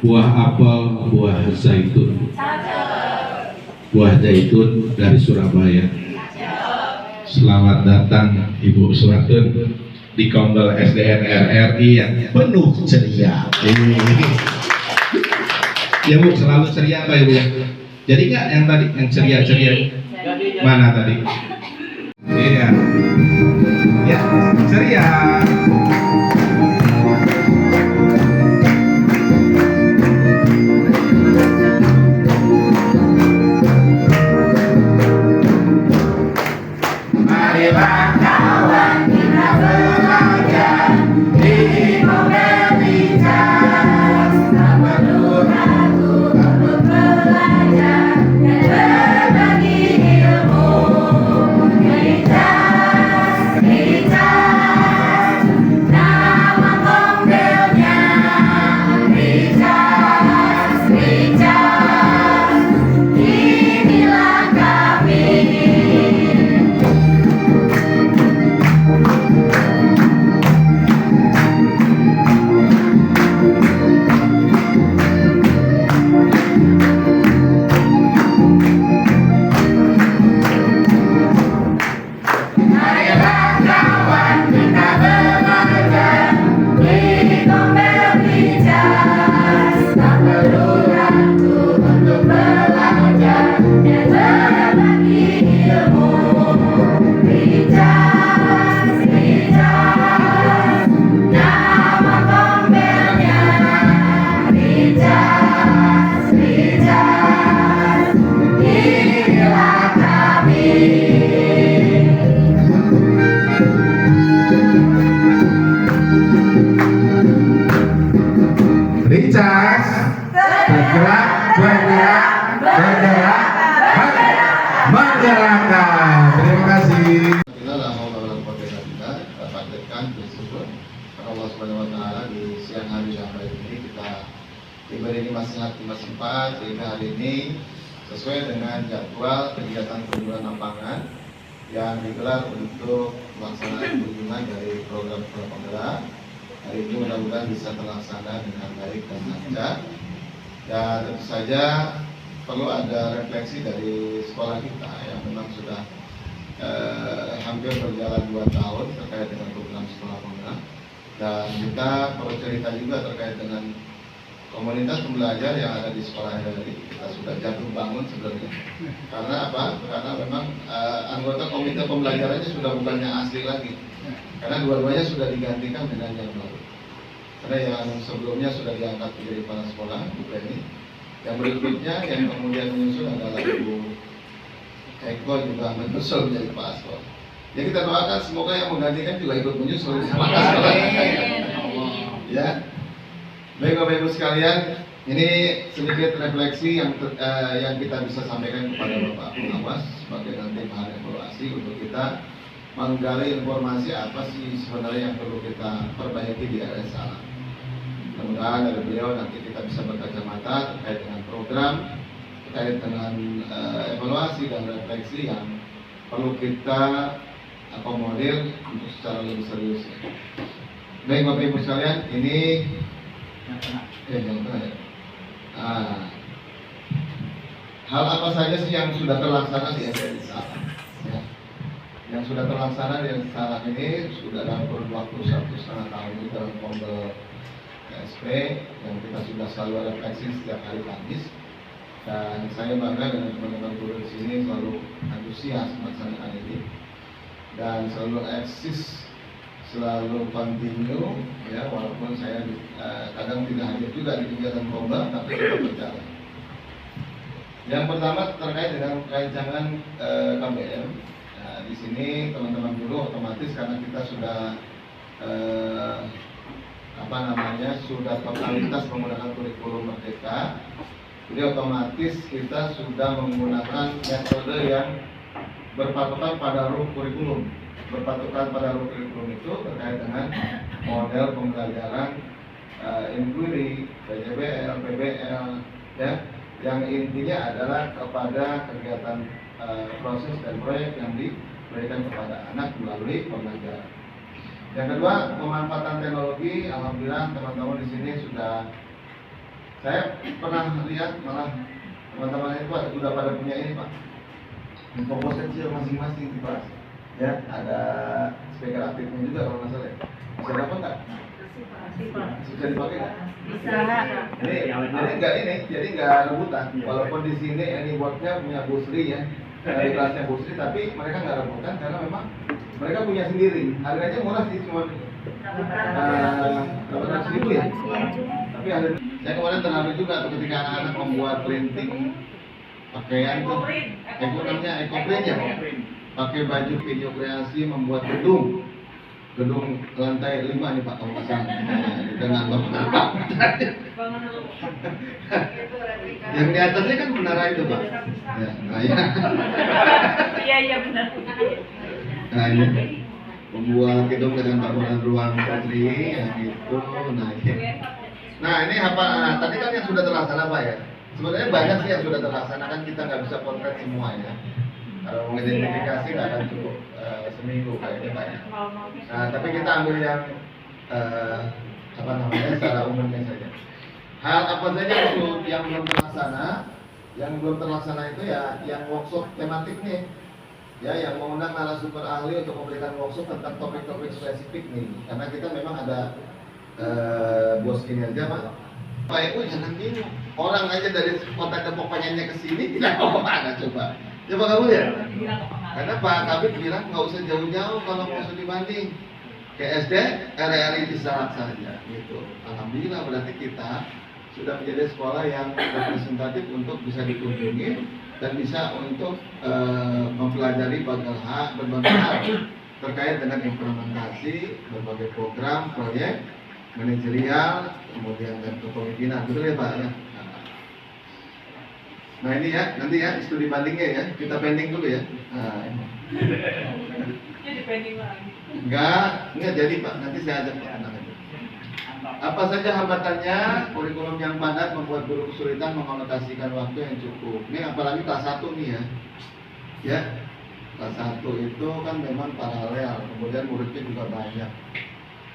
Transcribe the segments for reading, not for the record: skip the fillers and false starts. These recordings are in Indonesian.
buah apel, buah zaitun. Buah zaitun dari Surabaya. Selamat datang Ibu Suratun di Kongel SDN RRI yang penuh ceria. Ya Bu, selalu ceria Pak Ibu ya. Jadi nggak yang tadi yang ceria-ceria? Mana tadi? Iya. Ya, ceria. Richard, bergerak, menggerakkan. Terima kasih. Kita pakaikan bersyukur kepada Allah Subhanahu Wa Taala di siang hari yang baik ini kita diberi nasihat bermanfaat sehingga hari ini sesuai dengan jadwal kegiatan kunjungan lapangan yang digelar untuk pelaksanaan kunjungan dari program penggerak. Hari ini mudah-mudahan bisa terlaksana dengan baik dan lancar. Dan tentu saja perlu ada refleksi dari sekolah kita yang memang sudah hampir berjalan 2 tahun terkait dengan program sekolah penggerak. Dan kita perlu cerita juga terkait dengan komunitas pembelajar yang ada di sekolah RRI. Kita sudah jatuh bangun sebenarnya. Karena apa? Karena memang anggota komite pembelajarannya sudah bukannya asli lagi. Karena dua-duanya sudah digantikan dengan yang baru. Karena yang sebelumnya sudah diangkat menjadi kepala sekolah, Bu Penny. Yang berikutnya yang kemudian menyusul adalah Ibu Eko juga menyusul menjadi kepala sekolah. Ya kita doakan semoga yang menggantikan juga ikut menyusul di kepala sekolah. Ya. Baik Bapak Ibu sekalian, ini sedikit refleksi yang kita bisa sampaikan kepada Bapak Pengawas sebagai nanti bahan evaluasi untuk kita menggali informasi apa sih sebenarnya yang perlu kita perbaiki di RS Salam. Mudah-mudahan dari beliau nanti kita bisa berkacamata terkait dengan program, terkait dengan evaluasi dan refleksi yang perlu kita akomodir untuk secara lebih serius. Baik Bapak Ibu sekalian, ini yang tengah ya. Hal apa saja sih yang sudah terlaksana di RS Salam? Ya. Yang sudah terlaksana di Salam ini sudah dalam kurun waktu 1,5 tahun ini dalam Kongel SP yang kita sudah selalu refleksi setiap hari Kamis. Dan saya bangga dengan teman-teman guru di sini selalu antusias melaksanakan ini dan selalu eksis, selalu continue ya, walaupun saya kadang tidak hadir juga di kegiatan Kongel tapi tetap berjalan. Yang pertama terkait dengan rancangan KBM. Di sini teman-teman guru otomatis karena kita sudah sudah totalitas menggunakan kurikulum Merdeka, jadi otomatis kita sudah menggunakan metode yang berpatokan pada ruh kurikulum. Berpatokan pada ruh kurikulum itu terkait dengan model pembelajaran inquiry, PJBL, PBL, ya, yang intinya adalah kepada kegiatan proses dan proyek yang diberikan kepada anak melalui pembelajaran. Yang kedua, pemanfaatan teknologi. Alhamdulillah teman-teman di sini sudah Saya pernah lihat malah teman-teman itu udah pada punya ini Pak, info kecil masing-masing di Pak. Ya, ada speaker aktifnya juga kalau nggak salah. Ya. Bisa dapat nggak? Bisa dipakai nggak? Bisa. Jadi nggak rebutan. Walaupun di sini Anyboard-nya punya Busri ya, dari kelasnya Busri, tapi mereka nggak rebutan karena memang mereka punya sendiri. Harganya murah sih, cuma 800.000 ya. Tapi ada, saya kemarin terharu juga tuh ketika anak-anak membuat printing pakaian tuh, namanya eco-print ya, pakai baju video kreasi membuat gedung lantai 5 nih Pak kalau nggak salah, dengan bapak. Yang di atasnya kan menara itu Pak. Ya, nah, ya. Iya benar. Nah ini membuat gedung dengan bangunan ruang putri yang itu, nah ini apa? Nah, tadi kan yang sudah terlaksana Pak ya. Sebenarnya banyak sih yang sudah terlaksana, kan kita nggak bisa potret semuanya. Kalau mengidentifikasi nggak akan cukup seminggu kayaknya Pak ya. Nah tapi kita ambil yang secara umumnya saja. Hal apa saja yang belum terlaksana? Yang belum terlaksana itu ya yang workshop tematik nih. Ya, yang mengundang narasumber ahli untuk memberikan workshop tentang topik-topik spesifik nih, karena kita memang ada bos kinerja Pak. Pak Ibu jangan bingung, orang aja dari kota Depok pengennya ke sini, tidak mau kemana coba kamu lihat. Karena Pak Kabit bilang nggak usah jauh-jauh kalau mau dibanding ke SD, RRI di Salak saja, gitu. Alhamdulillah berarti kita sudah menjadi sekolah yang representatif untuk bisa dikunjungi dan bisa untuk mempelajari berbagai hal terkait dengan implementasi berbagai program, proyek, manajerial, kemudian dan kepemimpinan, betul ya Pak ya? Nah ini ya, nanti ya studi bandingnya ya, kita pending dulu ya. Nah, Jadi pending lagi. enggak jadi Pak, nanti saya ajak Pak. Apa saja hambatannya? Kurikulum yang padat membuat guru kesulitan mengalokasikan waktu yang cukup. Ini apalagi kelas 1 nih ya. Ya, kelas 1 itu kan memang paralel, kemudian muridnya juga banyak.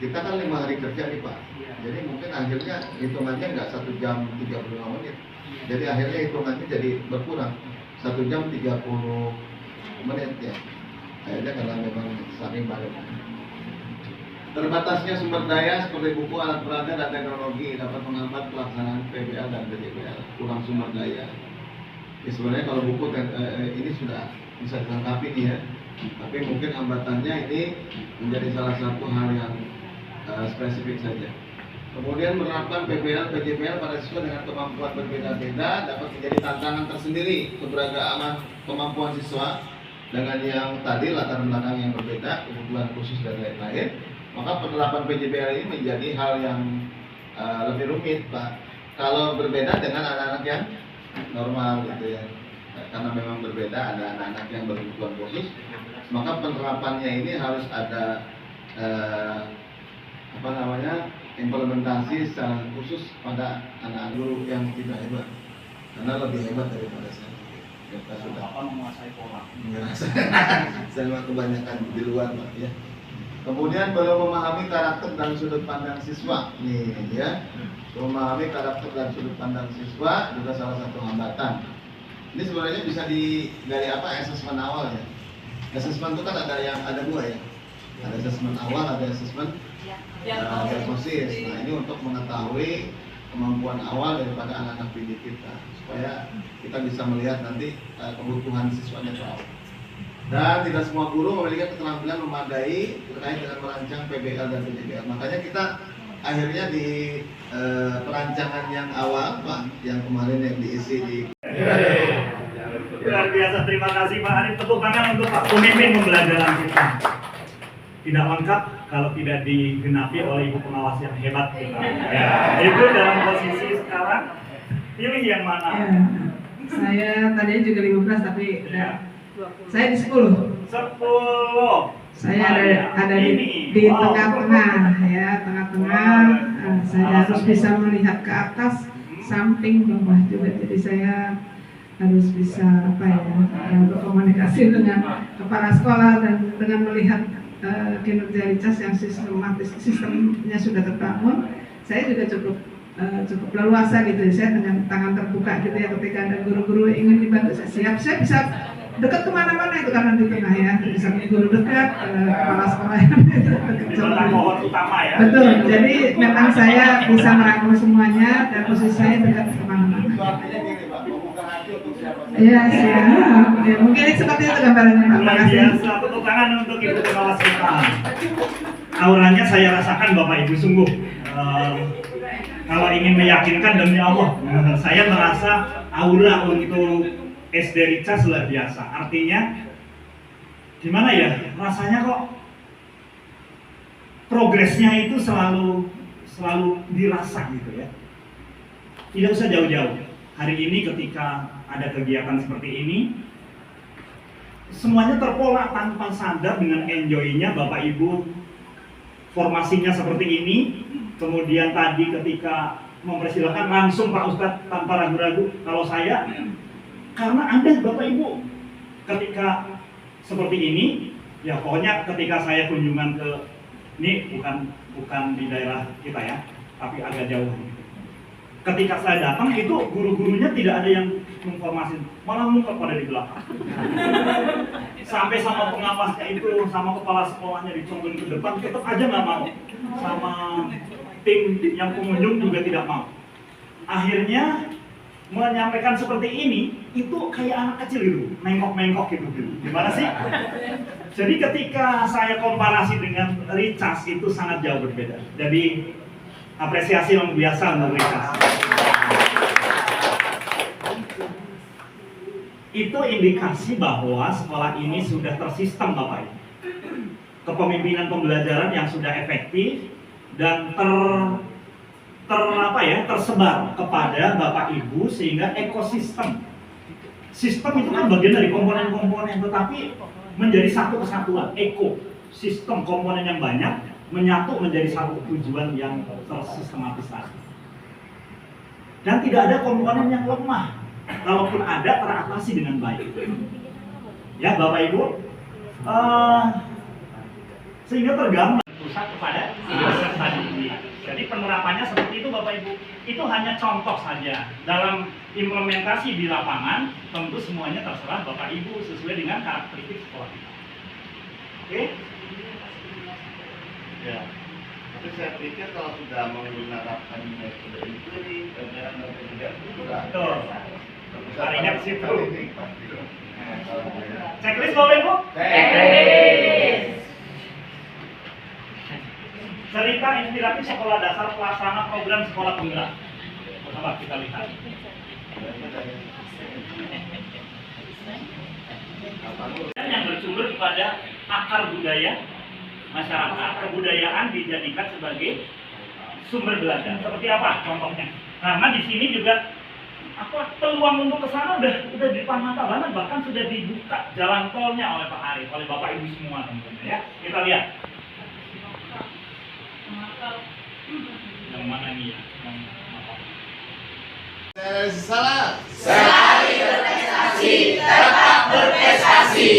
Kita kan 5 hari kerja nih Pak. Jadi mungkin akhirnya hitungannya nggak 1 jam 35 menit. Jadi akhirnya hitungannya jadi berkurang 1 jam 30 menit ya. Akhirnya karena memang saking padat. Terbatasnya sumber daya seperti buku, alat peraga, dan teknologi dapat menghambat pelaksanaan PBL dan PJBL. Kurang sumber daya. Ya, sebenarnya kalau buku ini sudah bisa dilengkapi nih ya. Tapi mungkin hambatannya ini menjadi salah satu hal yang spesifik saja. Kemudian menerapkan PBL, PJBL pada siswa dengan kemampuan berbeda-beda dapat menjadi tantangan tersendiri. Keberagaman kemampuan siswa dengan yang tadi latar belakang yang berbeda, kebutuhan khusus dan lain-lain. Maka penerapan PJBL ini menjadi hal yang lebih rumit Pak. Kalau berbeda dengan anak-anak yang normal gitu ya, karena memang berbeda, ada anak-anak yang berkebutuhan khusus, maka penerapannya ini harus ada implementasi secara khusus pada anak guru yang tidak hebat, karena lebih hebat daripada saya. Kita sudah menguasai pola. Saya kebanyakan di luar Pak ya. Kemudian belum memahami karakter dan sudut pandang siswa, nih ya. Memahami karakter dan sudut pandang siswa juga salah satu hambatan. Ini sebenarnya bisa dari asesmen awal ya. Asesmen itu kan ada 2 ya. Ada asesmen awal, ada asesmen diagnosis. Nah ini untuk mengetahui kemampuan awal daripada anak-anak didik kita, supaya kita bisa melihat nanti kebutuhan siswanya itu apa. Dan tidak semua guru memiliki keterampilan memadai terkait dengan merancang PBL dan PJBL. Makanya kita akhirnya di perancangan yang awal Pak, yang kemarin yang diisi di luar biasa. Terima kasih Pak Arif. Tepuk tangan untuk Pak pemimpin pembelajaran kita. Tidak lengkap kalau tidak digenapi oleh ibu pengawas yang hebat kita. Ya, Ibu dalam posisi sekarang pilih yang mana? Ya, saya tadinya juga 15 tapi saya di 10. 10. Saya ada di tengah-tengah ya, tengah-tengah. Saya harus bisa melihat ke atas, samping, bawah juga. Jadi saya harus bisa berkomunikasi dengan kepala sekolah dan dengan melihat kinerja Richas yang sistemnya sudah terbangun. Saya juga cukup cukup leluasa gitu. Saya dengan tangan terbuka gitu ya, ketika ada guru-guru ingin dibantu saya siap. Saya bisa dekat kemana-mana itu karena di tengah ya, bisa guru dekat, kepala sekolah yang dekat sama pohon utama ya. betul. Jadi memang saya bisa merangkul semuanya dan posisi saya dekat kemana-mana. Itu artinya gini Pak, membuka hati untuk siapa saja. Iya siap. Ya, mungkin seperti itu gambarannya Pak. Luar Makasih. biasa, tepuk tangan untuk ibu pengawas kita. Auranya saya rasakan Bapak Ibu sungguh. Kalau ingin meyakinkan demi Allah, saya merasa aura untuk SD Richas luar biasa. Artinya gimana ya? Rasanya kok progresnya itu selalu dirasa gitu ya. Tidak usah jauh-jauh. Hari ini ketika ada kegiatan seperti ini, semuanya terpola tanpa sadar dengan enjoy-nya Bapak Ibu. Formasinya seperti ini, kemudian tadi ketika mempersilahkan langsung Pak Ustadz tanpa ragu-ragu. Kalau saya, karena Anda Bapak Ibu ketika seperti ini, ya pokoknya ketika saya kunjungan ke ini bukan di daerah kita ya, tapi agak jauh. Ketika saya datang itu guru-gurunya tidak ada yang informasi, malah muka pada di belakang. Sampai sama pengawasnya itu, sama kepala sekolahnya dicongkel ke depan, tetap aja nggak mau. Sama tim yang pengunjung juga tidak mau. Akhirnya menyampaikan seperti ini, itu kayak anak kecil gitu, mengkok-mengkok gitu. Gimana sih? Jadi ketika saya komparasi dengan Richas itu sangat jauh berbeda. Jadi apresiasi yang biasa untuk Richas. Itu indikasi bahwa sekolah ini sudah tersistem Bapak Ibu. Kepemimpinan pembelajaran yang sudah efektif dan tersebar kepada Bapak Ibu sehingga ekosistem. Sistem itu kan bagian dari komponen-komponen, tetapi menjadi satu kesatuan, ekosistem komponen yang banyak menyatu menjadi satu tujuan yang tersistematis tadi. Dan tidak ada komponen yang lemah. Kalaupun ada, teratasi dengan baik. Ya Bapak Ibu, sehingga tergambar pusat kepada peserta didik. Jadi penerapannya seperti itu Bapak Ibu. Itu hanya contoh saja. Dalam implementasi di lapangan, tentu semuanya terserah Bapak Ibu sesuai dengan karakteristik sekolah kita. Oke? Ya. Tapi saya pikir kalau sudah menggunakan metode itu nih, pelajaran dan tidak juga. Betul. Harinya ke situ. Nah, Checklist Bapak Ibu? Checklist. Cerita inspiratif sekolah dasar pelaksana program sekolah penggerak. Coba kita lihat. Yang bersumber kepada akar budaya masyarakat. Kebudayaan dijadikan sebagai sumber belajar. Seperti apa contohnya? Karena di sini juga peluang untuk ke sana udah di depan mata banget, bahkan sudah dibuka jalan tolnya oleh Pak Arif, oleh Bapak Ibu semua teman-teman ya. Kita lihat. Yang mana nih ya? salah. Selalu berprestasi, tetap berprestasi.